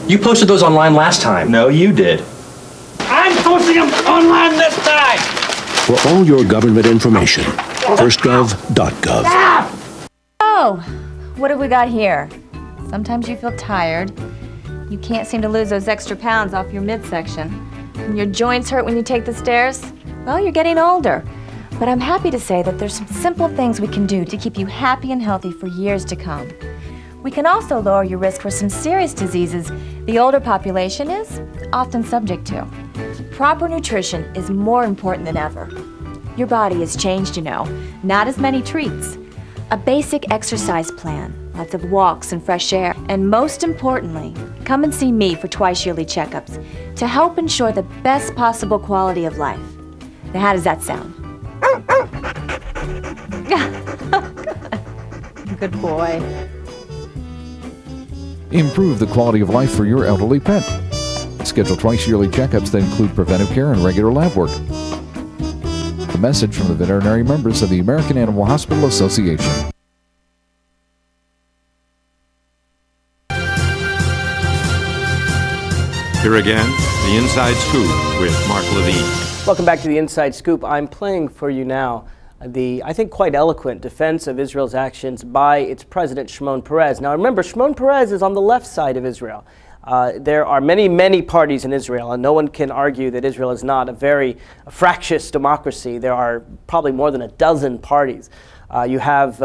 You posted those online last time. No, you did. I'm posting them online this time! For all your government information, firstgov.gov. Oh, what have we got here? Sometimes you feel tired. You can't seem to lose those extra pounds off your midsection. And your joints hurt when you take the stairs? Well, you're getting older. But I'm happy to say that there's some simple things we can do to keep you happy and healthy for years to come. We can also lower your risk for some serious diseases the older population is often subject to. Proper nutrition is more important than ever. Your body has changed, you know. Not as many treats. A basic exercise plan, lots of walks and fresh air, and most importantly, come and see me for twice-yearly checkups to help ensure the best possible quality of life. Now, how does that sound? Good boy. Improve the quality of life for your elderly pet. Schedule twice-yearly checkups that include preventive care and regular lab work. A message from the veterinary members of the American Animal Hospital Association. Here again, the Inside Scoop with Mark Levine. Welcome back to the Inside Scoop. I'm playing for you now the, I think, quite eloquent defense of Israel's actions by its president, Shimon Peres. Now remember, Shimon Peres is on the left side of Israel. There are many, many parties in Israel, and no one can argue that Israel is not a very fractious democracy. There are probably more than a dozen parties. You have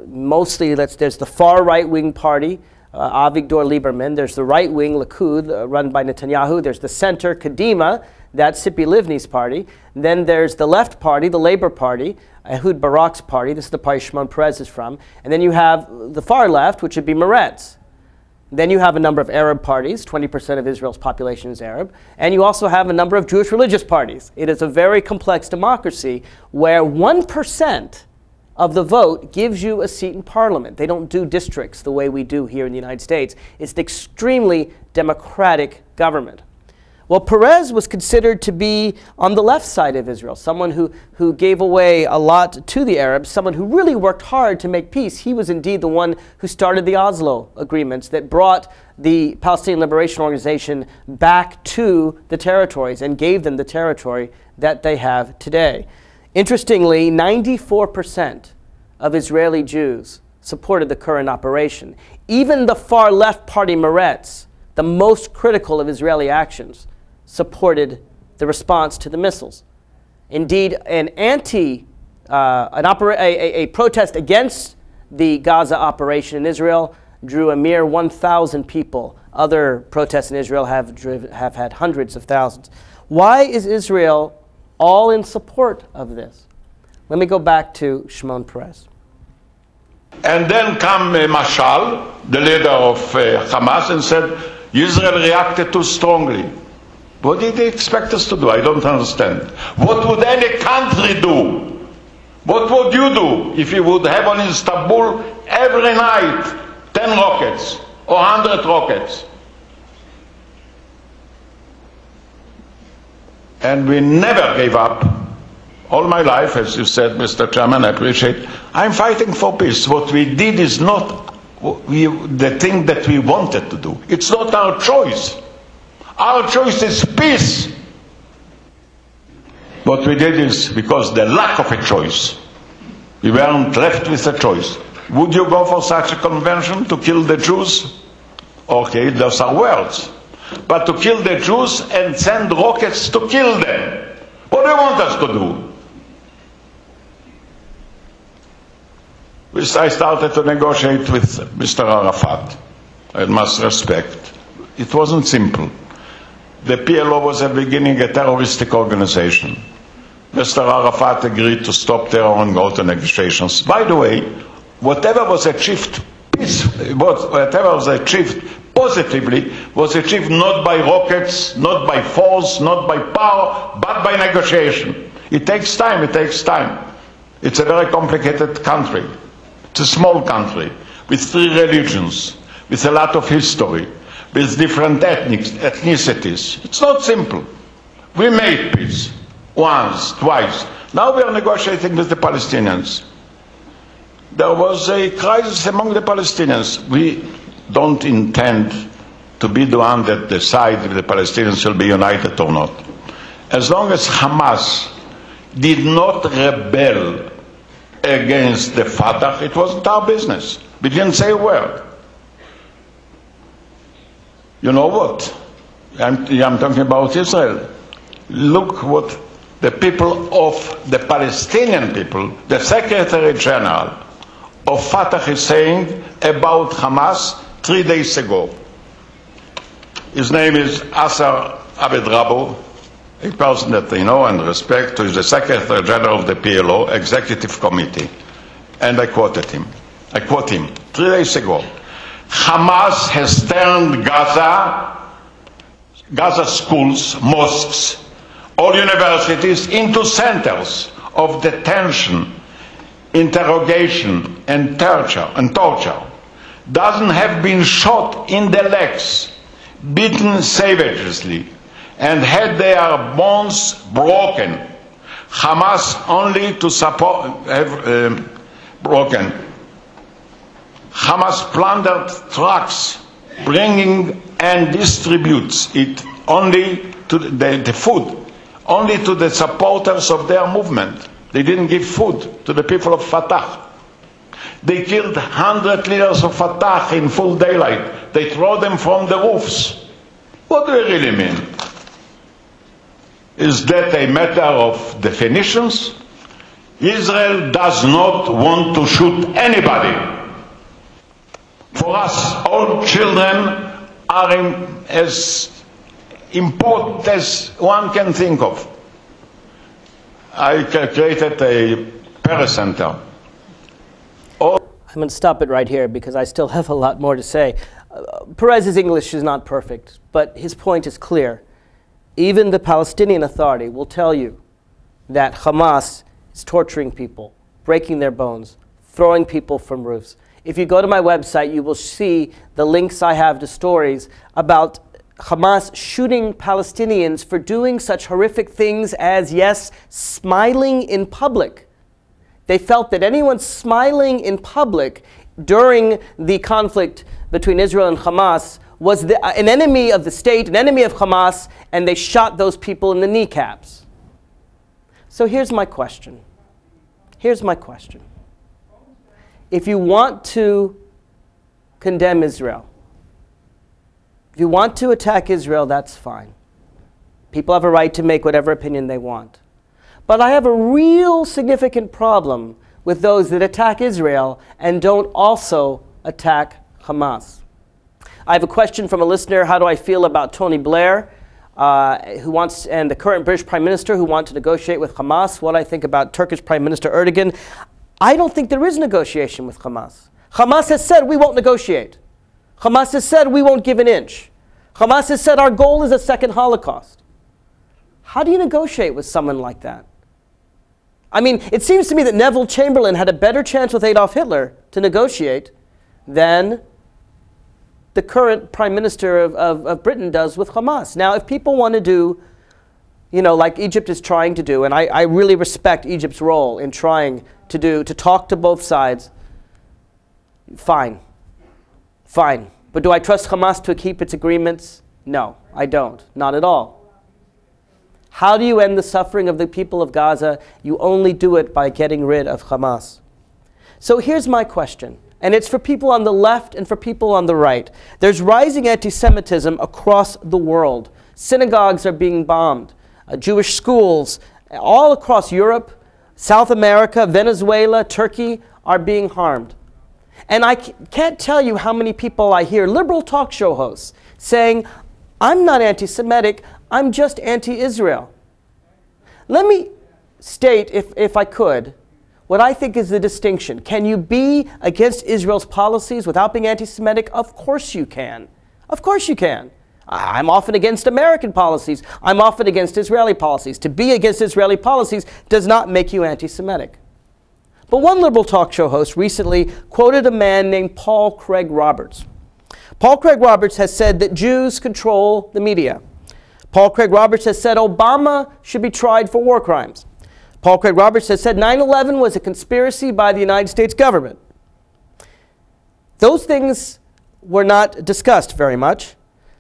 mostly, there's the far right-wing party, Avigdor Lieberman. There's the right-wing Likud, run by Netanyahu. There's the center, Kadima. That's Tzipi Livni's party. Then there's the left party, the Labour Party, Ehud Barak's party. This is the party Shimon Peres is from. And then you have the far left, which would be Meretz. Then you have a number of Arab parties. 20% of Israel's population is Arab. And you also have a number of Jewish religious parties. It is a very complex democracy where 1% of the vote gives you a seat in parliament. They don't do districts the way we do here in the United States. It's an extremely democratic government. Well, Peres was considered to be on the left side of Israel, someone who gave away a lot to the Arabs, someone who really worked hard to make peace. He was indeed the one who started the Oslo agreements that brought the Palestinian Liberation Organization back to the territories and gave them the territory that they have today. Interestingly, 94% of Israeli Jews supported the current operation. Even the far left party Meretz, the most critical of Israeli actions, supported the response to the missiles. Indeed, a protest against the Gaza operation in Israel drew a mere 1,000 people. Other protests in Israel have had hundreds of thousands. Why is Israel all in support of this? Let me go back to Shimon Peres. And then come Mashal, the leader of Hamas, and said, Israel reacted too strongly. What did they expect us to do? I don't understand. What would any country do? What would you do if you would have on Istanbul every night 10 rockets or 100 rockets? And we never gave up. All my life, as you said, Mr. Chairman, I appreciate. I'm fighting for peace. What we did is not the thing that we wanted to do. It's not our choice. Our choice is peace. What we did is because the lack of a choice. We weren't left with a choice. Would you go for such a convention to kill the Jews? Okay, those are words. But to kill the Jews and send rockets to kill them. What do you want us to do? I started to negotiate with Mr. Arafat. I must respect. It wasn't simple. The PLO was at the beginning a terroristic organization. Mr. Arafat agreed to stop terror and go to negotiations. By the way, whatever was achieved positively was achieved not by rockets, not by force, not by power, but by negotiation. It takes time, it takes time. It's a very complicated country. It's a small country with 3 religions, with a lot of history. with different ethnicities. It's not simple. We made peace once, twice. Now we are negotiating with the Palestinians. There was a crisis among the Palestinians. We don't intend to be the one that decides if the Palestinians will be united or not. As long as Hamas did not rebel against the Fatah, it wasn't our business. We didn't say a word. You know what? I'm talking about Israel. Look what the people of the Palestinian people, the Secretary General of Fatah is saying about Hamas 3 days ago. His name is Asser Abed-Rabo, a person that they know and respect, who is the Secretary General of the PLO Executive Committee. And I quoted him. I quote him 3 days ago. Hamas has turned Gaza schools, mosques, all universities into centers of detention, interrogation, and torture. Dozens have been shot in the legs, beaten savagely, and had their bones broken. Hamas only to support broken. Hamas plundered trucks, bringing and distributes it only to the food, only to the supporters of their movement. They didn't give food to the people of Fatah. They killed 100 leaders of Fatah in full daylight. They throw them from the roofs. What do they really mean? Is that a matter of definitions? Israel does not want to shoot anybody. For us, all children are as important as one can think of. I created a Paris Center. I'm going to stop it right here because I still have a lot more to say. Perez's English is not perfect, but his point is clear. Even the Palestinian Authority will tell you that Hamas is torturing people, breaking their bones, throwing people from roofs. If you go to my website, you will see the links I have to stories about Hamas shooting Palestinians for doing such horrific things as, yes, smiling in public. They felt that anyone smiling in public during the conflict between Israel and Hamas was an enemy of the state, an enemy of Hamas, and they shot those people in the kneecaps. So here's my question. Here's my question. If you want to condemn Israel, if you want to attack Israel, that's fine. People have a right to make whatever opinion they want. But I have a real significant problem with those that attack Israel and don't also attack Hamas. I have a question from a listener. How do I feel about Tony Blair, and the current British Prime Minister who want to negotiate with Hamas? What I think about Turkish Prime Minister Erdogan? I don't think there is negotiation with Hamas. Hamas has said we won't negotiate. Hamas has said we won't give an inch. Hamas has said our goal is a second Holocaust. How do you negotiate with someone like that? I mean, it seems to me that Neville Chamberlain had a better chance with Adolf Hitler to negotiate than the current Prime Minister of Britain does with Hamas. Now, if people want to do, like Egypt is trying to do, and I really respect Egypt's role in trying to talk to both sides, fine. Fine. But do I trust Hamas to keep its agreements? No, I don't. Not at all. How do you end the suffering of the people of Gaza? You only do it by getting rid of Hamas. So here's my question, and it's for people on the left and for people on the right. There's rising anti-Semitism across the world. Synagogues are being bombed. Jewish schools all across Europe, South America, Venezuela, Turkey are being harmed. And I can't tell you how many people I hear, liberal talk show hosts, saying, I'm not anti-Semitic, I'm just anti-Israel. Let me state, if I could, what I think is the distinction. Can you be against Israel's policies without being anti-Semitic? Of course you can. Of course you can. I'm often against American policies. I'm often against Israeli policies. To be against Israeli policies does not make you anti-Semitic. But one liberal talk show host recently quoted a man named Paul Craig Roberts. Paul Craig Roberts has said that Jews control the media. Paul Craig Roberts has said Obama should be tried for war crimes. Paul Craig Roberts has said 9/11 was a conspiracy by the United States government. Those things were not discussed very much.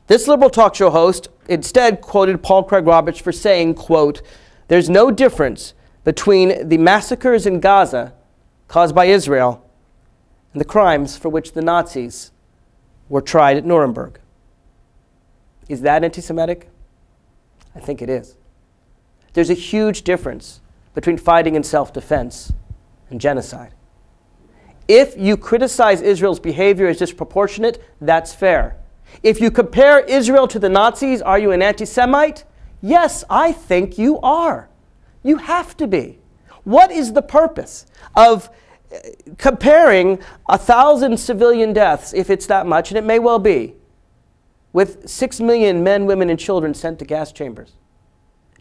This liberal talk show host instead quoted Paul Craig Roberts for saying, quote, "There's no difference between the massacres in Gaza caused by Israel and the crimes for which the Nazis were tried at Nuremberg." Is that anti-Semitic? I think it is. There's a huge difference between fighting in self-defense and genocide. If you criticize Israel's behavior as disproportionate, that's fair. If you compare Israel to the Nazis, are you an anti-Semite? Yes, I think you are. You have to be. What is the purpose of comparing 1,000 civilian deaths, if it's that much, and it may well be, with 6 million men, women, and children sent to gas chambers?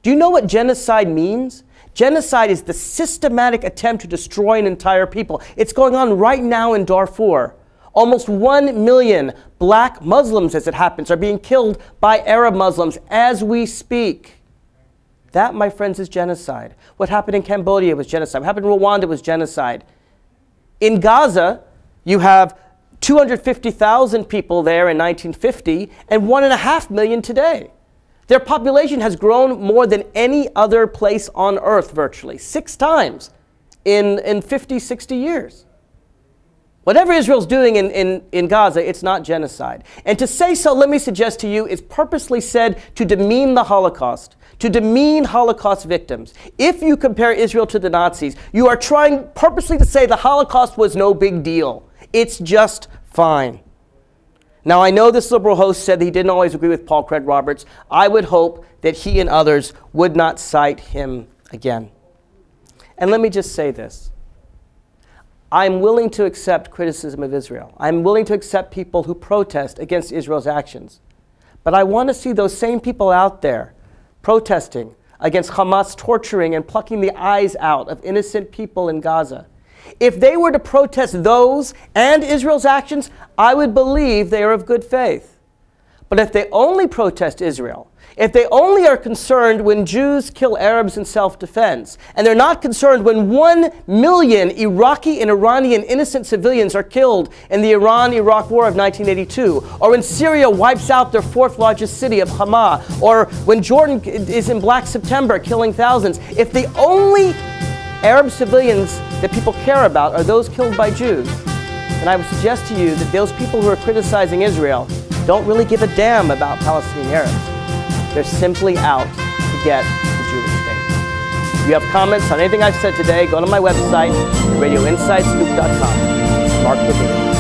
Do you know what genocide means? Genocide is the systematic attempt to destroy an entire people. It's going on right now in Darfur. Almost 1 million black Muslims, as it happens, are being killed by Arab Muslims as we speak. That, my friends, is genocide. What happened in Cambodia was genocide. What happened in Rwanda was genocide. In Gaza, you have 250,000 people there in 1950 and 1.5 million today. Their population has grown more than any other place on earth, virtually, 6 times in 50, 60 years. Whatever Israel's doing in Gaza, it's not genocide. And to say so, let me suggest to you, is purposely said to demean the Holocaust, to demean Holocaust victims. If you compare Israel to the Nazis, you are trying purposely to say the Holocaust was no big deal. It's just fine. Now, I know this liberal host said that he didn't always agree with Paul Craig Roberts. I would hope that he and others would not cite him again. And let me just say this. I'm willing to accept criticism of Israel. I'm willing to accept people who protest against Israel's actions. But I want to see those same people out there protesting against Hamas torturing and plucking the eyes out of innocent people in Gaza. If they were to protest those and Israel's actions, I would believe they are of good faith. But if they only protest Israel, if they only are concerned when Jews kill Arabs in self-defense, and they're not concerned when 1 million Iraqi and Iranian innocent civilians are killed in the Iran-Iraq War of 1982, or when Syria wipes out their 4th largest city of Hama, or when Jordan is in Black September killing thousands, if the only Arab civilians that people care about are those killed by Jews, then I would suggest to you that those people who are criticizing Israel don't really give a damn about Palestinian Arabs. They're simply out to get the Jewish state. If you have comments on anything I've said today, go to my website, radioinsidescoop.com. Mark Levine.